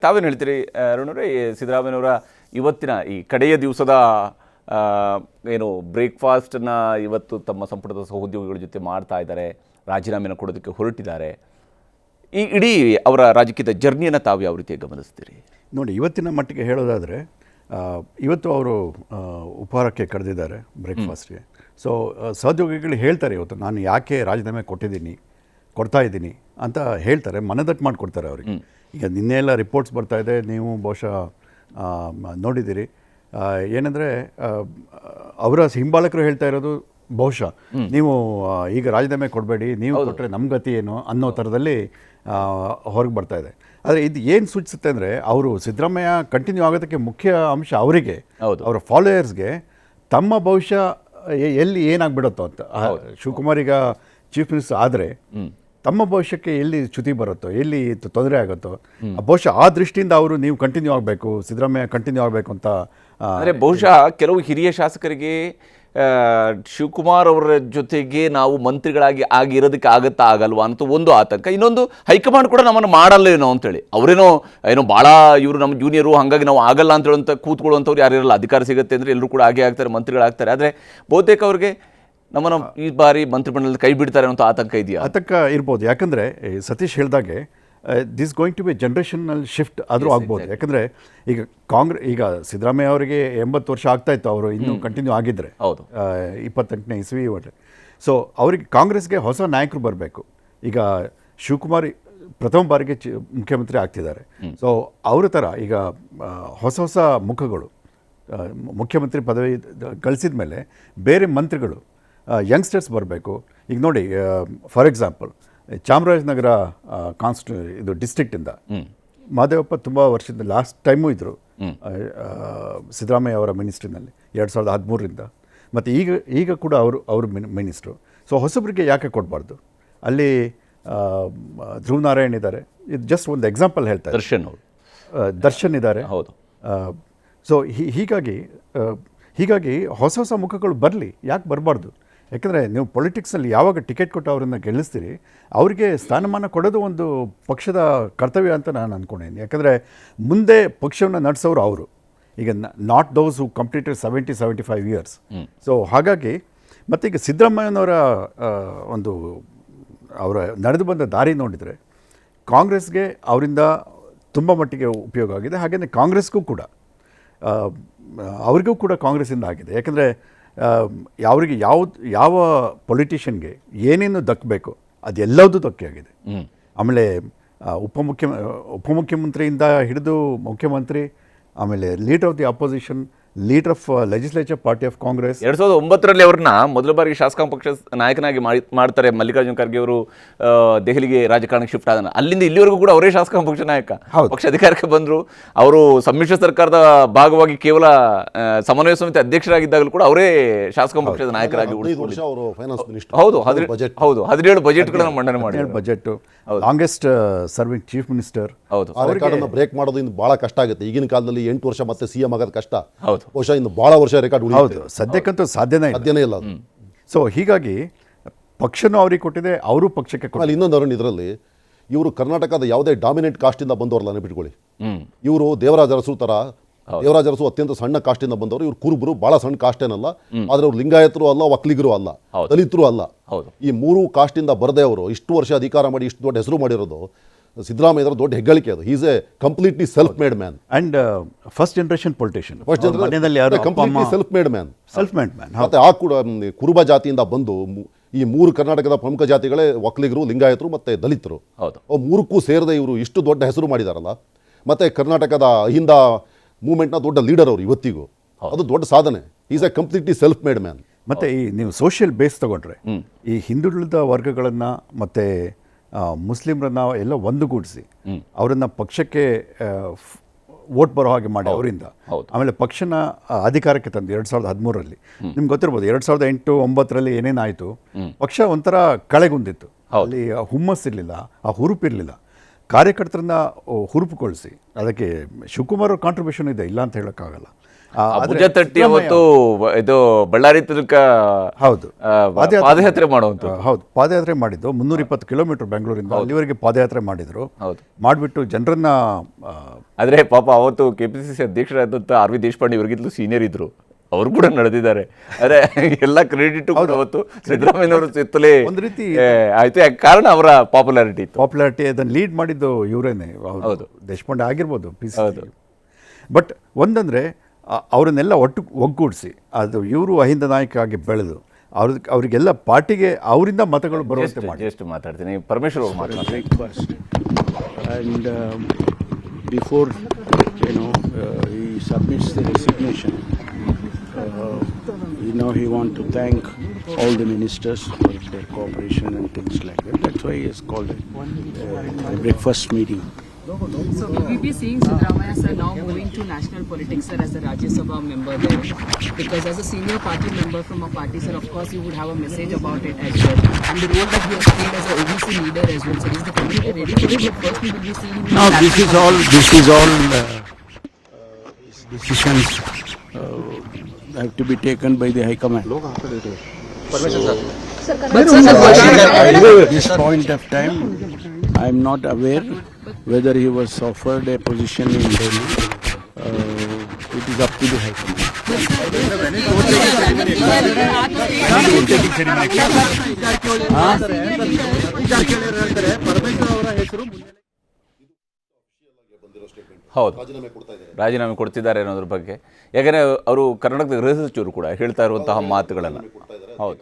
ತಾವೇನು ಹೇಳ್ತೀರಿ ಅರುಣವ್ರೆ, ಸಿದ್ದರಾಮಯ್ಯನವರ ಇವತ್ತಿನ ಈ ಕಡೆಯ ದಿವಸದ ಏನು ಬ್ರೇಕ್ಫಾಸ್ಟನ್ನು ಇವತ್ತು ತಮ್ಮ ಸಂಪುಟದ ಸಹೋದ್ಯೋಗಿಗಳ ಜೊತೆ ಮಾಡ್ತಾ ಇದ್ದಾರೆ, ರಾಜೀನಾಮೆಯನ್ನು ಕೊಡೋದಕ್ಕೆ ಹೊರಟಿದ್ದಾರೆ. ಈ ಇಡೀ ಅವರ ರಾಜಕೀಯದ ಜರ್ನಿಯನ್ನು ತಾವು ಯಾವ ರೀತಿ ಗಮನಿಸ್ತೀರಿ? ನೋಡಿ, ಇವತ್ತಿನ ಮಟ್ಟಿಗೆ ಹೇಳೋದಾದರೆ ಇವತ್ತು ಅವರು ಉಪಹಾರಕ್ಕೆ ಕರೆದಿದ್ದಾರೆ ಬ್ರೇಕ್ಫಾಸ್ಟ್ಗೆ. ಸೊ ಸಹೋದ್ಯೋಗಿಗಳು ಹೇಳ್ತಾರೆ ಇವತ್ತು ನಾನು ಯಾಕೆ ರಾಜೀನಾಮೆ ಕೊಡ್ತಾ ಇದ್ದೀನಿ ಅಂತ ಹೇಳ್ತಾರೆ, ಮನದಟ್ಟು ಮಾಡಿಕೊಡ್ತಾರೆ ಅವ್ರಿಗೆ. ಈಗ ನಿನ್ನೆ ಎಲ್ಲ ರಿಪೋರ್ಟ್ಸ್ ಬರ್ತಾಯಿದೆ, ನೀವು ಬಹುಶಃ ನೋಡಿದ್ದೀರಿ. ಏನಂದರೆ ಅವರ ಹಿಂಬಾಲಕರು ಹೇಳ್ತಾ ಇರೋದು ಬಹುಶಃ ನೀವು ಈಗ ರಾಜೀನಾಮೆ ಕೊಡಬೇಡಿ, ನೀವು ಕೊಟ್ಟರೆ ನಮ್ಮ ಗತಿ ಏನು ಅನ್ನೋ ಥರದಲ್ಲಿ ಹೊರಗೆ ಬರ್ತಾ ಇದೆ. ಆದರೆ ಇದು ಏನು ಸೂಚಿಸುತ್ತೆ ಅಂದರೆ ಅವರು ಸಿದ್ದರಾಮಯ್ಯ ಕಂಟಿನ್ಯೂ ಆಗೋದಕ್ಕೆ ಮುಖ್ಯ ಅಂಶ ಅವರಿಗೆ, ಅವರ ಫಾಲೋಯರ್ಸ್ಗೆ ತಮ್ಮ ಭವಿಷ್ಯ ಎಲ್ಲಿ ಏನಾಗ್ಬಿಡುತ್ತೋ ಅಂತ. ಶಿವಕುಮಾರ್ ಈಗ ಚೀಫ್ ಮಿನಿಸ್ಟರ್ ಆದರೆ ತಮ್ಮ ಭವಿಷ್ಯಕ್ಕೆ ಎಲ್ಲಿ ಚ್ಯುತಿ ಬರುತ್ತೋ, ಎಲ್ಲಿ ತೊಂದರೆ ಆಗುತ್ತೋ, ಬಹುಶಃ ಆ ದೃಷ್ಟಿಯಿಂದ ಅವರು ನೀವು ಕಂಟಿನ್ಯೂ ಆಗಬೇಕು, ಸಿದ್ದರಾಮಯ್ಯ ಕಂಟಿನ್ಯೂ ಆಗಬೇಕು ಅಂತ. ಅಂದರೆ ಬಹುಶಃ ಕೆಲವು ಹಿರಿಯ ಶಾಸಕರಿಗೆ ಶಿವಕುಮಾರ್ ಅವರ ಜೊತೆಗೆ ನಾವು ಮಂತ್ರಿಗಳಾಗಿ ಆಗಿರೋದಕ್ಕೆ ಆಗಲ್ವಾ ಅಂತ ಒಂದು ಆತಂಕ. ಇನ್ನೊಂದು, ಹೈಕಮಾಂಡ್ ಕೂಡ ನಮ್ಮನ್ನು ಮಾಡಲ್ಲೇನೋ ಅಂತೇಳಿ, ಅವರೇನೋ ಭಾಳ ಇವರು ನಮ್ಮ ಜೂನಿಯರು, ಹಾಗಾಗಿ ನಾವು ಆಗಲ್ಲ ಅಂತ ಹೇಳುವಂಥ ಕೂತ್ಕೊಳ್ಳುವಂಥವ್ರು ಯಾರಿರಲ್ಲ. ಅಧಿಕಾರ ಸಿಗುತ್ತೆ ಅಂದರೆ ಎಲ್ಲರೂ ಕೂಡ ಆಗೇ ಆಗ್ತಾರೆ, ಮಂತ್ರಿಗಳಾಗ್ತಾರೆ. ಆದರೆ ಬಹುತೇಕ ಅವ್ರಿಗೆ ನಮ್ಮನ್ನು ಈ ಬಾರಿ ಮಂತ್ರಿಮಂಡಲದಲ್ಲಿ ಕೈ ಬಿಡ್ತಾರೆ ಅಂತ ಆತಂಕ ಇದೆಯಾ? ಆತಂಕ ಇರ್ಬೋದು. ಯಾಕಂದರೆ ಸತೀಶ್ ಹೇಳಿದಾಗೆ this going to be generational shift ಆದರೂ ಆಗ್ಬೋದು. ಯಾಕಂದರೆ ಈಗ ಸಿದ್ದರಾಮಯ್ಯ ಅವರಿಗೆ 80 ವರ್ಷ ಆಗ್ತಾಯಿತ್ತು, ಅವರು ಇನ್ನೂ ಕಂಟಿನ್ಯೂ ಆಗಿದ್ದರೆ 28ನೇ ಇಸ್ವಿ ಒಟ್ಟೆ. ಸೊ ಅವರಿಗೆ ಕಾಂಗ್ರೆಸ್ಗೆ ಹೊಸ ನಾಯಕರು ಬರಬೇಕು. ಈಗ ಶಿವಕುಮಾರ್ ಪ್ರಥಮ ಬಾರಿಗೆ ಮುಖ್ಯಮಂತ್ರಿ ಆಗ್ತಿದ್ದಾರೆ. ಸೊ ಅವರ ಥರ ಈಗ ಹೊಸ ಮುಖಗಳು ಮುಖ್ಯಮಂತ್ರಿ ಪದವಿ ಗಳಿಸಿದ ಮೇಲೆ ಬೇರೆ ಮಂತ್ರಿಗಳು, ಯಂಗ್ಸ್ಟರ್ಸ್ ಬರಬೇಕು. ಈಗ ನೋಡಿ, ಫಾರ್ ಎಕ್ಸಾಂಪಲ್ ಚಾಮರಾಜನಗರ ಇದು ಡಿಸ್ಟ್ರಿಕ್ಟಿಂದ ಮಹದೇವಪ್ಪ ತುಂಬ ವರ್ಷದಿಂದ ಲಾಸ್ಟ್ ಟೈಮು ಇದ್ದರು ಸಿದ್ದರಾಮಯ್ಯ ಅವರ ಮಿನಿಸ್ಟ್ರಿನಲ್ಲಿ 2013ರಿಂದ. ಮತ್ತು ಈಗ ಕೂಡ ಅವರು ಮಿನಿಸ್ಟ್ರು. ಸೊ ಹೊಸಬರಿಗೆ ಯಾಕೆ ಕೊಡಬಾರ್ದು? ಅಲ್ಲಿ ಧ್ರುವ ನಾರಾಯಣ್ ಇದ್ದಾರೆ, ಇದು ಜಸ್ಟ್ ಒಂದು ಎಕ್ಸಾಂಪಲ್ ಹೇಳ್ತಾರೆ. ದರ್ಶನ್ ಇದ್ದಾರೆ. ಹೌದು. ಸೊ ಹೀಗಾಗಿ ಹೊಸ ಮುಖಗಳು ಬರಲಿ, ಯಾಕೆ ಬರಬಾರ್ದು? ಯಾಕಂದರೆ ನೀವು ಪೊಲಿಟಿಕ್ಸಲ್ಲಿ ಯಾವಾಗ ಟಿಕೆಟ್ ಕೊಟ್ಟು ಅವರನ್ನು ಗೆಲ್ಲಿಸ್ತೀರಿ, ಅವರಿಗೆ ಸ್ಥಾನಮಾನ ಕೊಡೋದು ಒಂದು ಪಕ್ಷದ ಕರ್ತವ್ಯ ಅಂತ ನಾನು ಅಂದ್ಕೊಂಡಿದ್ದೀನಿ. ಯಾಕಂದರೆ ಮುಂದೆ ಪಕ್ಷವನ್ನು ನಡೆಸೋರು ಅವರು, ಈಗ not those who completed 70-75 years. So ಹಾಗಾಗಿ ಮತ್ತು ಈಗ ಸಿದ್ದರಾಮಯ್ಯನವರ ಅವರ ನಡೆದು ಬಂದ ದಾರಿ ನೋಡಿದರೆ ಕಾಂಗ್ರೆಸ್ಗೆ ಅವರಿಂದ ತುಂಬ ಮಟ್ಟಿಗೆ ಉಪಯೋಗ ಆಗಿದೆ. ಹಾಗೆಯೇ ಕಾಂಗ್ರೆಸ್ಗೂ ಕೂಡ, ಅವರಿಗೂ ಕೂಡ ಕಾಂಗ್ರೆಸ್ಸಿಂದ ಆಗಿದೆ. ಯಾಕಂದರೆ ಅವರಿಗೆ ಯಾವ ಪೊಲಿಟಿಷಿಯನ್ಗೆ ಏನೇನು ದಕ್ಕಬೇಕು ಅದೆಲ್ಲದೂ ದಕ್ಕಾಗಿದೆ. ಆಮೇಲೆ ಉಪಮುಖ್ಯಮಂತ್ರಿಯಿಂದ ಹಿಡಿದು ಮುಖ್ಯಮಂತ್ರಿ, ಆಮೇಲೆ leader of the opposition, leader of legislature party of Congress. 2009ರಲ್ಲಿ ಅವ್ರನ್ನ ಮೊದಲ ಬಾರಿಗೆ ಶಾಸಕಾಂಗ ಪಕ್ಷ ನಾಯಕನಾಗಿ ಮಾಡ್ತಾರೆ. ಮಲ್ಲಿಕಾರ್ಜುನ ಖರ್ಗೆ ಅವರು ದೆಹಲಿಗೆ ರಾಜಕಾರಣಕ್ಕೆ ಶಿಫ್ಟ್ ಆದ ಅಲ್ಲಿಂದ ಇಲ್ಲಿವರೆಗೂ ಕೂಡ ಅವರೇ ಶಾಸಕಾಂಗ ಪಕ್ಷ ನಾಯಕ. ಪಕ್ಷ ಅಧಿಕಾರಕ್ಕೆ ಬಂದರು. ಅವರು ಸಮ್ಮಿಶ್ರ ಸರ್ಕಾರದ ಭಾಗವಾಗಿ ಕೇವಲ ಸಮನ್ವಯ ಸಮಿತಿ ಅಧ್ಯಕ್ಷರಾಗಿದ್ದಾಗಲೂ ಕೂಡ ಅವರೇ ಶಾಸಕಾಂಗ ಪಕ್ಷದ ನಾಯಕರಾಗಿ ಹೌದು 17 ಬಜೆಟ್ಗಳನ್ನು ಮಂಡನೆ ಮಾಡಿ, budget longest serving chief minister. ಹೌದು, ಬ್ರೇಕ್ ಮಾಡೋದು ಇನ್ನು ಬಹಳ ಕಷ್ಟ ಆಗುತ್ತೆ. ಈಗಿನ ಕಾಲದಲ್ಲಿ 8 ವರ್ಷ ಮತ್ತೆ ಸಿಎಂ ಆಗೋದು ಕಷ್ಟ. ಬಹುಶಃ ಇನ್ನು ಬಹಳ ವರ್ಷ ರೆಕಾರ್ಡ್ ಉಳಿಯುತ್ತೆ. ಸದ್ಯಕ್ಕಂತೂ ಸಾಧ್ಯನೇ ಇಲ್ಲ. ಸೊ ಹೀಗಾಗಿ ಪಕ್ಷನೂ ಅವ್ರಿಗೆ ಕೊಟ್ಟಿದೆ, ಅವರು ಪಕ್ಷಕ್ಕೆ ಕೊಟ್ಟಿದೆ. ಇನ್ನೊಂದು ಅರುಣ್, ಇದರಲ್ಲಿ ಇವರು ಕರ್ನಾಟಕದ ಯಾವುದೇ ಡಾಮಿನೆಂಟ್ ಕಾಸ್ಟಿಂದ ಬಂದವರಲ್ಲ, ನೆನಪಿಟ್ಕೊಳ್ಳಿ. ಇವರು ದೇವರಾಜ ಅರಸು ಥರ, ದೇವರಾಜ ಅರಸು ಅತ್ಯಂತ ಸಣ್ಣ ಕಾಸ್ಟಿಂದ ಬಂದವರು. ಇವರು ಕುರುಬರು, ಬಹಳ ಸಣ್ಣ ಕಾಸ್ಟ್ ಏನಲ್ಲ. ಆದರೆ ಅವ್ರು ಲಿಂಗಾಯತರು ಅಲ್ಲ, ಒಕ್ಕಲಿಗರು ಅಲ್ಲ, ದಲಿತರು ಅಲ್ಲ. ಈ 3 ಕಾಸ್ಟಿಂದ ಬರದೇ ಅವರು ಇಷ್ಟು ವರ್ಷ ಅಧಿಕಾರ ಮಾಡಿ ಇಷ್ಟು ದೊಡ್ಡ ಹೆಸರು ಮಾಡಿರೋದು ಸಿದ್ದರಾಮಯ್ಯ ದೊಡ್ಡ ಹೆಗ್ಗಳಿಕೆ. ಅದು is A completely self made man and first generation politician. Completely self made man. ಮತ್ತೆ ಆ ಕೂಡ ಕುರುಬ ಜಾತಿಯಿಂದ ಬಂದು ಈ 3 ಕರ್ನಾಟಕದ ಪ್ರಮುಖ ಜಾತಿಗಳೇ ಒಕ್ಕಲಿಗರು, ಲಿಂಗಾಯತರು ಮತ್ತು ದಲಿತರು. 3ಕ್ಕೂ ಸೇರದೆ ಇವರು ಇಷ್ಟು ದೊಡ್ಡ ಹೆಸರು ಮಾಡಿದಾರಲ್ಲ. ಮತ್ತು ಕರ್ನಾಟಕದ ಅಹಿಂದ ಮೂವ್ಮೆಂಟ್ನ ದೊಡ್ಡ ಲೀಡರ್ ಅವರು ಇವತ್ತಿಗೂ. ಅದು ದೊಡ್ಡ ಸಾಧನೆ. Is A completely self made man. ಮತ್ತು ಈ ನೀವು ಸೋಷಿಯಲ್ ಬೇಸ್ ತಗೊಂಡ್ರೆ ಈ ಹಿಂದುಳಿದ ವರ್ಗಗಳನ್ನು ಮತ್ತು ಮುಸ್ಲಿಮ್ರನ್ನ ಎಲ್ಲ ಒಂದುಗೂಡಿಸಿ ಅವರನ್ನು ಪಕ್ಷಕ್ಕೆ ವೋಟ್ ಬರೋ ಹಾಗೆ ಮಾಡಿ ಅವರಿಂದ, ಆಮೇಲೆ ಪಕ್ಷನ ಅಧಿಕಾರಕ್ಕೆ ತಂದು 2013ರಲ್ಲಿ. ನಿಮ್ಗೆ ಗೊತ್ತಿರ್ಬೋದು 2008-09ರಲ್ಲಿ ಏನೇನಾಯಿತು, ಪಕ್ಷ ಒಂಥರ ಕಳೆಗುಂದಿತ್ತು. ಅಲ್ಲಿ ಹುಮ್ಮಸ್ಸಿರಲಿಲ್ಲ, ಆ ಹುರುಪಿರಲಿಲ್ಲ. ಕಾರ್ಯಕರ್ತರನ್ನ ಹುರುಪುಗೊಳಿಸಿ ಅದಕ್ಕೆ ಶಿವಕುಮಾರ್ ಅವ್ರ ಕಾಂಟ್ರಿಬ್ಯೂಷನ್ ಇದೆ, ಇಲ್ಲ ಅಂತ ಹೇಳೋಕ್ಕಾಗಲ್ಲ. ಆದ್ರೆ ಭುಜ ತಟ್ಟಿ ಅವತ್ತು ಇದು ಬಳ್ಳಾರಿ ತನಕ ಹೌದು ಪಾದಯಾತ್ರೆ ಮಾಡುವಂತ. ಹೌದು, ಪಾದಯಾತ್ರೆ ಮಾಡಿದ್ದು 320 ಕಿಲೋಮೀಟರ್ ಬೆಂಗಳೂರಿಂದ ಅಲ್ಲಿವರೆಗೆ ಪಾದಯಾತ್ರೆ ಮಾಡಿದ್ರು. ಹೌದು, ಮಾಡಿಬಿಟ್ಟು ಜನರನ್ನ ಆದರೆ ಪಾಪ ಅವತ್ತು KPCC ಅಧ್ಯಕ್ಷರಾದಂಥ ಆರ್ ವಿ ದೇಶಪಾಂಡೆ ಇವರಿಗಿಂತಲೂ ಸೀನಿಯರ್ ಇದ್ರು, ಅವರು ಕೂಡ ನಡೆದಿದ್ದಾರೆ. ಅದೇ ಎಲ್ಲ ಕ್ರೆಡಿಟ್ ಅವತ್ತು ಸಿದ್ದರಾಮಯ್ಯನವರು ಸುತ್ತಲೇ ಒಂದು ರೀತಿ ಆಯ್ತು, ಯಾಕೆ ಕಾರಣ ಅವರ ಪಾಪ್ಯುಲಾರಿಟಿ ಇತ್ತು. ಪಾಪ್ಯುಲಾರಿಟಿ ಅದನ್ನು ಲೀಡ್ ಮಾಡಿದ್ದು ಇವರೇನೆ. ಹೌದು, ದೇಶಪಾಂಡೆ ಆಗಿರ್ಬೋದು ಹೌದು. ಬಟ್ ಒಂದಂದರೆ ಅವರನ್ನೆಲ್ಲ ಒಗ್ಗೂಡಿಸಿ ಅದು ಇವರು ಅಹಿಂದ ನಾಯಕ ಆಗಿ ಬೆಳೆದು ಅವರಿಗೆಲ್ಲ ಪಾರ್ಟಿಗೆ ಅವರಿಂದ ಮತಗಳು ಬರುವಂತೆ ಮಾಡಿ. ಎಷ್ಟು ಮಾತಾಡ್ತೀನಿ, ಪರಮೇಶ್ವರ್ ಅವರು ಮಾತಾಡ್ತಾರೆ. Breakfast. And before, he submits the resignation, he want to thank all the ministers for their cooperation and things like that. That's why he has called a breakfast meeting. So will we be seeing Siddaramaiah sir now moving to national politics, sir, as a Rajya Sabha member there? Because as a senior party member from a party, sir, of course you would have a message about it as well. And the role that he has played as a OBC leader as well, sir, is the community ready for it? But first we will be seeing him. Now this is all decisions have to be taken by the High Command. At this point of time, I am not aware whether he was offered a position in Delhi. It is up to the High Command. ಹೌದು, ರಾಜೀನಾಮೆ ಕೊಡ್ತಿದ್ದಾರೆ ಅನ್ನೋದ್ರ ಬಗ್ಗೆ. ಯಾಕಂದರೆ ಅವರು ಕರ್ನಾಟಕದ ಗೃಹ ಸಚಿವರು ಕೂಡ ಹೇಳ್ತಾ ಇರುವಂತಹ ಮಾತುಗಳನ್ನು. ಹೌದು.